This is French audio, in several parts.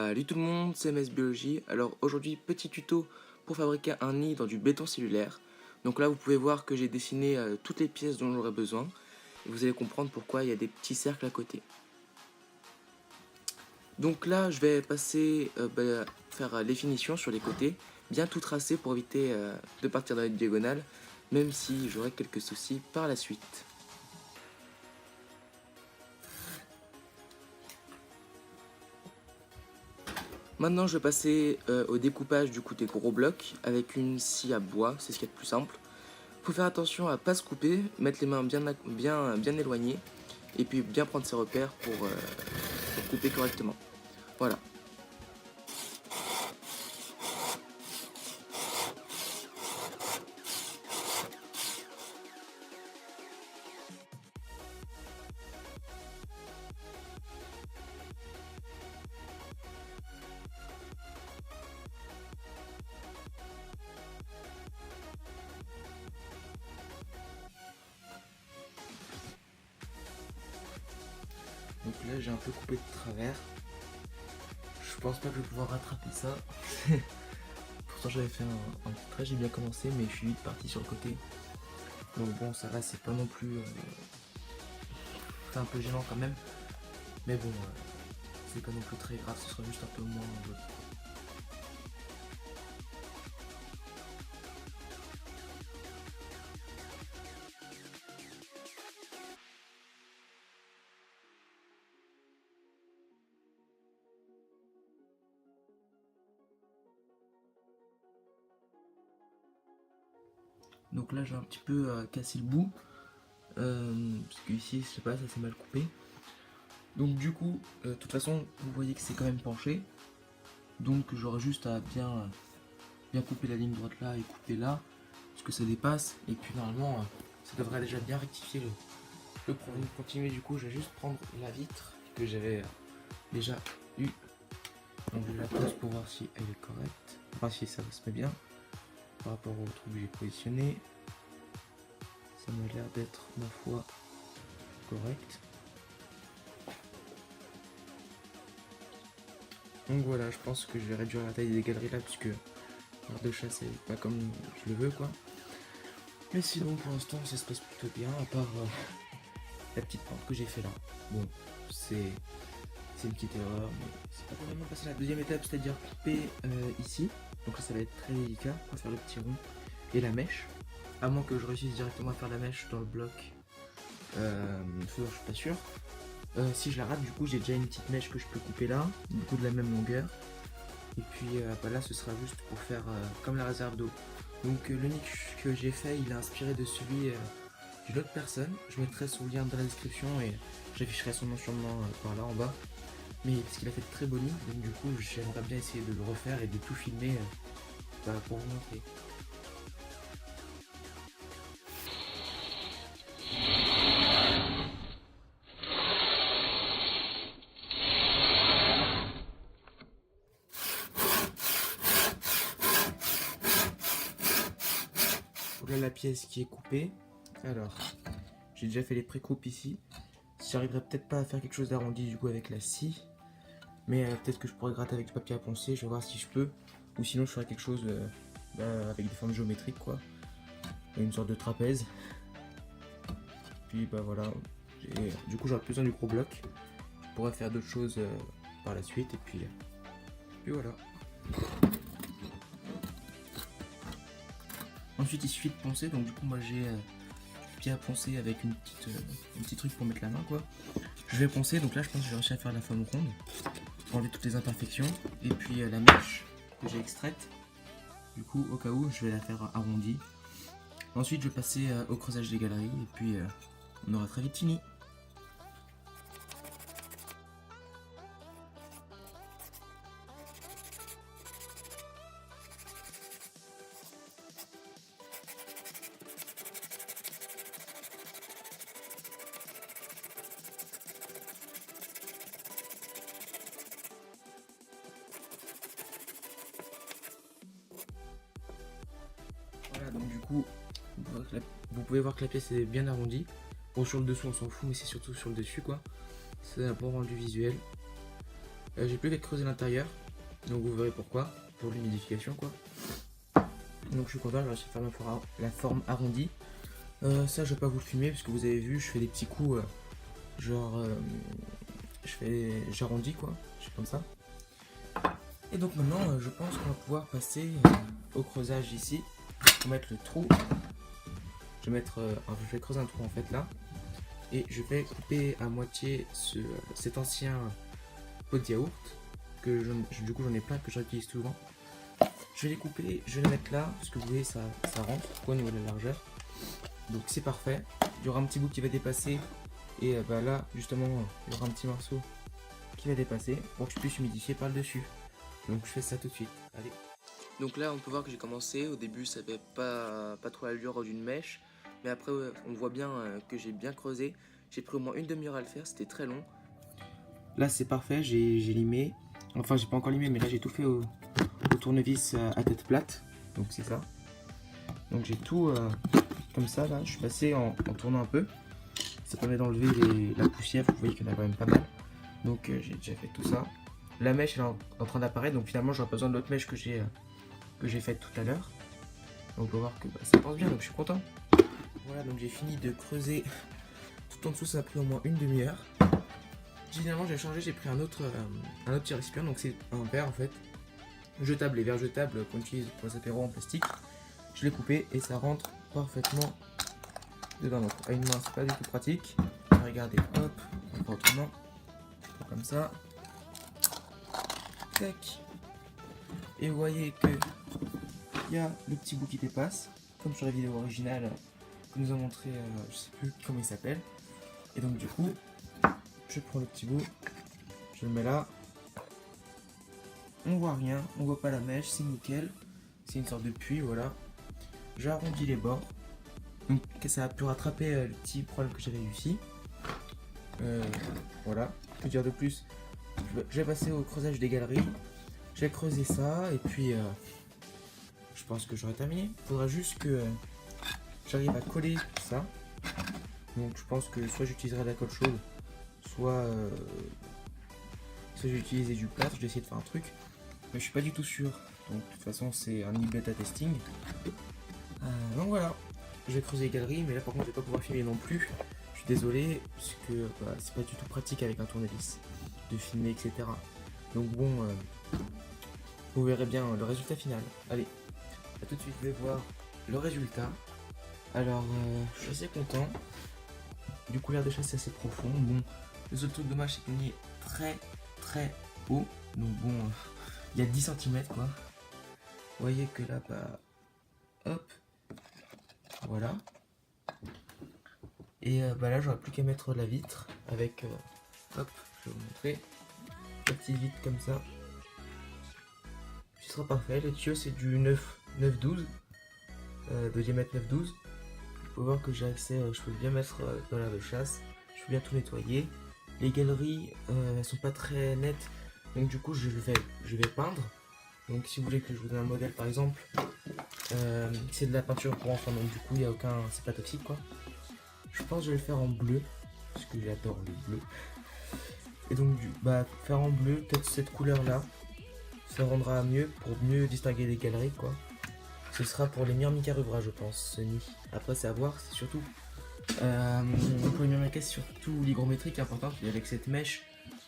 Salut tout le monde, c'est MS Biologie. Alors aujourd'hui, petit tuto pour fabriquer un nid dans du béton cellulaire. Donc là, vous pouvez voir que j'ai dessiné toutes les pièces dont j'aurai besoin. Et vous allez comprendre pourquoi il y a des petits cercles à côté. Donc là, je vais passer, faire les finitions sur les côtés, bien tout tracer pour éviter de partir dans les diagonales, même si j'aurai quelques soucis par la suite. Maintenant, je vais passer au découpage du coup des gros blocs avec une scie à bois, c'est ce qui est le plus simple. Faut faire attention à pas se couper, mettre les mains bien éloignées et puis bien prendre ses repères pour couper correctement. Voilà. Donc là j'ai un peu coupé de travers. Je pense pas que je vais pouvoir rattraper ça. Pourtant j'avais fait un petit trait, j'ai bien commencé mais je suis vite parti sur le côté. Donc bon ça va, c'est pas non plus... c'est un peu gênant quand même. Mais bon, c'est pas non plus très grave, ce sera juste un peu moins... Donc là j'ai un petit peu cassé le bout, parce que ici je sais pas, ça s'est mal coupé. Donc du coup, de toute façon vous voyez que c'est quand même penché. Donc j'aurai juste à bien couper la ligne droite là et couper là, parce que ça dépasse. Et puis normalement ça devrait déjà bien rectifier le problème continuer. Du coup je vais juste prendre la vitre que j'avais déjà eu. Donc je la pose pour voir si elle est correcte, voir si ça se met bien par rapport au trou que j'ai positionné. Ça m'a l'air d'être, ma foi, correct. Donc voilà, je pense que je vais réduire la taille des galeries là, puisque l'art de chasse c'est pas comme je le veux quoi. Mais sinon pour l'instant ça se passe plutôt bien, à part la petite pente que j'ai fait là. Bon, c'est une petite erreur, mais c'est pas vraiment passer à la deuxième étape, c'est-à-dire couper ici. Donc là ça va être très délicat pour faire le petit rond et la mèche. À moins que je réussisse directement à faire la mèche dans le bloc, je suis pas sûr. Si je la rate, du coup j'ai déjà une petite mèche que je peux couper là, du coup de la même longueur. Et puis là ce sera juste pour faire comme la réserve d'eau. Donc le nick que j'ai fait, il est inspiré de celui d'une autre personne. Je mettrai son lien dans la description et j'afficherai son nom sûrement par là en bas. Mais parce qu'il a fait de très beaux nids, donc du coup j'aimerais bien essayer de le refaire et de tout filmer pour vous montrer. Voilà la pièce qui est coupée. Alors, j'ai déjà fait les pré-coupes ici. J'arriverai peut-être pas à faire quelque chose d'arrondi du coup avec la scie. Mais peut-être que je pourrais gratter avec du papier à poncer, je vais voir si je peux. Ou sinon je ferai quelque chose avec des formes géométriques quoi. Une sorte de trapèze. Puis bah voilà. Du coup j'aurai besoin du gros bloc. Je pourrais faire d'autres choses par la suite et puis voilà. Ensuite il suffit de poncer, donc du coup moi j'ai pied à poncer avec un petit truc pour mettre la main quoi. Je vais poncer, donc là je pense que je vais réussir à faire la forme ronde, pour enlever toutes les imperfections, et puis la mèche que j'ai extraite, du coup au cas où je vais la faire arrondie. Ensuite je vais passer au creusage des galeries, et puis on aura très vite fini. Voilà, donc du coup, vous pouvez voir que la pièce est bien arrondie. Bon, sur le dessous on s'en fout, mais c'est surtout sur le dessus quoi. C'est un bon rendu visuel. J'ai plus qu'à creuser l'intérieur. Donc vous verrez pourquoi, pour l'humidification quoi. Donc je suis content, j'ai réussi à faire la forme arrondie. Ça je vais pas vous le filmer parce que vous avez vu, je fais des petits coups genre j'arrondis quoi, je fais comme ça. Et donc maintenant je pense qu'on va pouvoir passer au creusage ici pour mettre le trou. Je vais creuser un trou en fait là. Et je vais couper à moitié cet ancien pot de yaourt que du coup j'en ai plein que j'utilise souvent. Je vais les couper, je vais les mettre là parce que vous voyez ça rentre au niveau de la largeur. Donc c'est parfait. Il y aura un petit bout qui va dépasser et bah là justement il y aura un petit morceau qui va dépasser pour que je puisse humidifier par le dessus. Donc je fais ça tout de suite. Allez. Donc là on peut voir que j'ai commencé. Au début ça avait pas trop l'allure d'une mèche. Mais après on voit bien que j'ai bien creusé. J'ai pris au moins une demi-heure à le faire, c'était très long. Là c'est parfait, j'ai limé. Enfin j'ai pas encore limé mais là j'ai tout fait au tournevis à tête plate. Donc c'est ça. Donc j'ai tout comme ça là. Je suis passé en tournant un peu. Ça permet d'enlever la poussière, vous voyez qu'il y en a quand même pas mal. Donc j'ai déjà fait tout ça. La mèche elle est en train d'apparaître, donc finalement j'aurai pas besoin de l'autre mèche que j'ai faite tout à l'heure. On peut voir que ça pense bien, donc je suis content. Voilà, donc j'ai fini de creuser tout en dessous, ça a pris au moins une demi-heure. Finalement j'ai changé, j'ai pris un autre petit récipient, donc c'est un verre en fait. Jetable, les verres jetables qu'on utilise pour les apéros en plastique. Je l'ai coupé et ça rentre parfaitement dedans. Donc à une main c'est pas du tout pratique. Regardez, hop, on prend autrement. Comme ça. Tac. Et vous voyez que il y a le petit bout qui dépasse, comme sur la vidéo originale que nous a montré, je sais plus comment il s'appelle. Et donc du coup, je prends le petit bout, je le mets là. On voit rien, on voit pas la mèche, c'est nickel. C'est une sorte de puits, voilà. J'arrondis les bords. Donc ça a pu rattraper le petit problème que j'avais eu ici. Voilà. Que dire de plus? Je vais passer au creusage des galeries. J'ai creusé ça et puis je pense que j'aurai terminé. Il faudra juste que j'arrive à coller ça. Donc je pense que soit j'utiliserai de la colle chaude, soit j'ai utilisé du plâtre. Je vais essayer de faire un truc, mais je suis pas du tout sûr. Donc de toute façon c'est un bêta testing. Donc voilà, je vais creuser les galeries, mais là par contre je vais pas pouvoir filmer non plus. Je suis désolé parce que c'est pas du tout pratique avec un tournevis de filmer, etc. Donc bon, vous verrez bien le résultat final. Allez, à tout de suite, je vais voir le résultat. Alors, je suis assez content. Du coup, l'air de chasse c'est assez profond. Bon, le seul truc dommage c'est qu'il est très haut. Donc bon, il y a 10 cm quoi. Vous voyez que là, hop, voilà. Et là, j'aurais plus qu'à mettre la vitre avec, hop, je vais vous montrer. La petite vitre comme ça. Ce sera parfait. Le tuyau c'est du 9-12, de diamètre 9-12. Vous pouvez voir que j'ai accès, je peux bien mettre dans l'air de chasse, je peux bien tout nettoyer. Les galeries elles sont pas très nettes, donc du coup je vais peindre. Donc si vous voulez que je vous donne un modèle par exemple, c'est de la peinture pour enfants, donc du coup il y a aucun, c'est pas toxique quoi. Je pense que je vais le faire en bleu parce que j'adore le bleu. Et donc faire en bleu, peut-être cette couleur là, ça rendra mieux pour mieux distinguer les galeries quoi. Ce sera pour les Myrmica rubra je pense, ce nid. Après c'est à voir, c'est surtout pour les Myrmica c'est surtout l'hygrométrie qui est importante. Et avec cette mèche,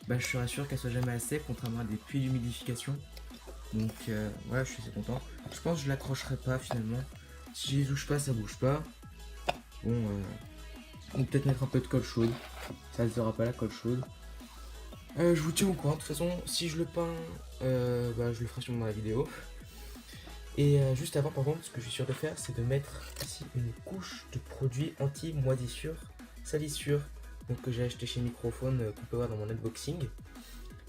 je serai sûr qu'elle soit jamais assez, contrairement à des puits d'humidification. Donc voilà, je suis assez content. Je pense que je l'accrocherai pas finalement. Si je les touche pas, ça bouge pas. Bon, on peut peut-être mettre un peu de colle chaude. Ça ne sera pas la colle chaude. Je vous tiens au courant. De toute façon, si je le peins, je le ferai sûrement dans la vidéo. Et juste avant, par contre, ce que je suis sûr de faire, c'est de mettre ici une couche de produit anti-moisissure, salissure, donc que j'ai acheté chez Microphone, qu'on peut voir dans mon unboxing,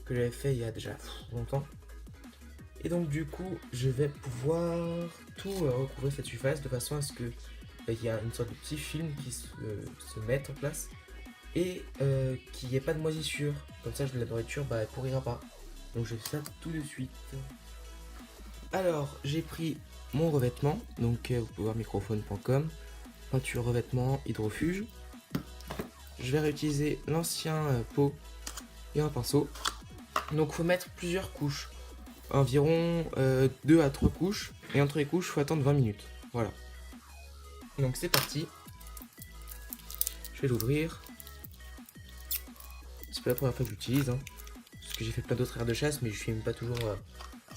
que j'avais fait il y a déjà longtemps. Et donc du coup, je vais pouvoir tout recouvrir cette surface de façon à ce que il y a une sorte de petit film qui se mette en place et qu'il n'y ait pas de moisissure. Comme ça, la nourriture, elle pourrira pas. Donc je fais ça tout de suite. Alors, j'ai pris mon revêtement, donc vous pouvez voir microphone.com, peinture revêtement hydrofuge. Je vais réutiliser l'ancien pot et un pinceau. Donc, il faut mettre plusieurs couches. environ 2 à 3 couches. Et entre les couches, il faut attendre 20 minutes. Voilà. Donc c'est parti. Je vais l'ouvrir. C'est pas la première fois que j'utilise. Hein, parce que j'ai fait plein d'autres aires de chasse, mais je filme pas toujours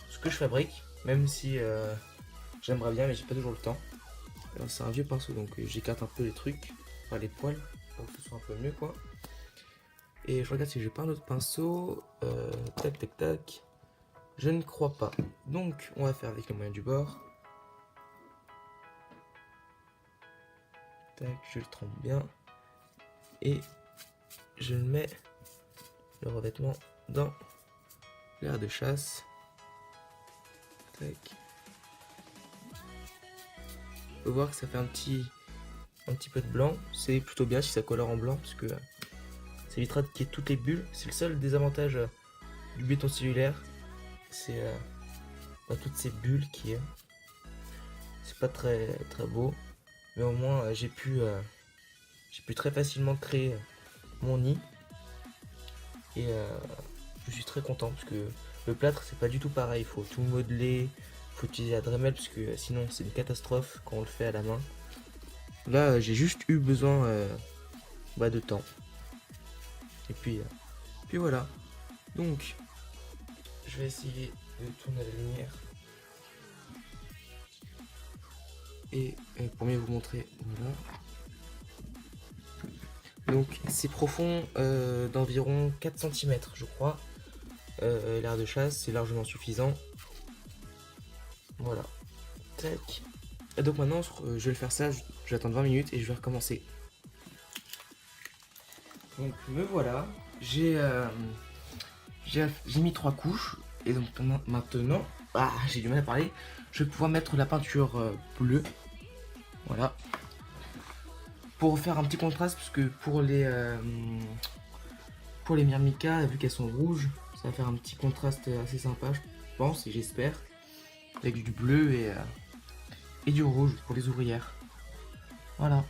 ce que je fabrique. Même si j'aimerais bien, mais j'ai pas toujours le temps. Alors c'est un vieux pinceau, donc j'écarte un peu les trucs. Enfin les poils, pour que ce soit un peu mieux quoi. Et je regarde si j'ai pas un autre pinceau. Tac tac tac. Je ne crois pas. Donc on va faire avec les moyens du bord. Tac, je le trempe bien. Et je mets le revêtement dans l'aire de chasse. Tac. On peut voir que ça fait un petit peu de blanc. C'est plutôt bien si ça colore en blanc parce que ça évitera qu'il y ait toutes les bulles. C'est le seul désavantage du béton cellulaire. C'est toutes ces bulles qui c'est pas très beau. Mais au moins j'ai pu très facilement créer mon nid. Et je suis très content parce que le plâtre c'est pas du tout pareil. Il faut tout modeler, il faut utiliser la Dremel parce que sinon c'est une catastrophe quand on le fait à la main. Là j'ai juste eu besoin de temps. Et puis voilà. Donc je vais essayer de tourner la lumière. Et pour mieux vous montrer, voilà. Donc c'est profond d'environ 4 cm je crois. L'aire de chasse c'est largement suffisant. Voilà. Tac. Et donc maintenant je vais faire ça, je vais attendre 20 minutes et je vais recommencer. Donc me voilà. J'ai mis 3 couches. Et donc maintenant j'ai du mal à parler. Je vais pouvoir mettre la peinture bleue. Voilà. Pour faire un petit contraste, parce que pour les myrmicas, vu qu'elles sont rouges, ça va faire un petit contraste assez sympa, je pense et j'espère. Avec du bleu et du rouge pour les ouvrières. Voilà.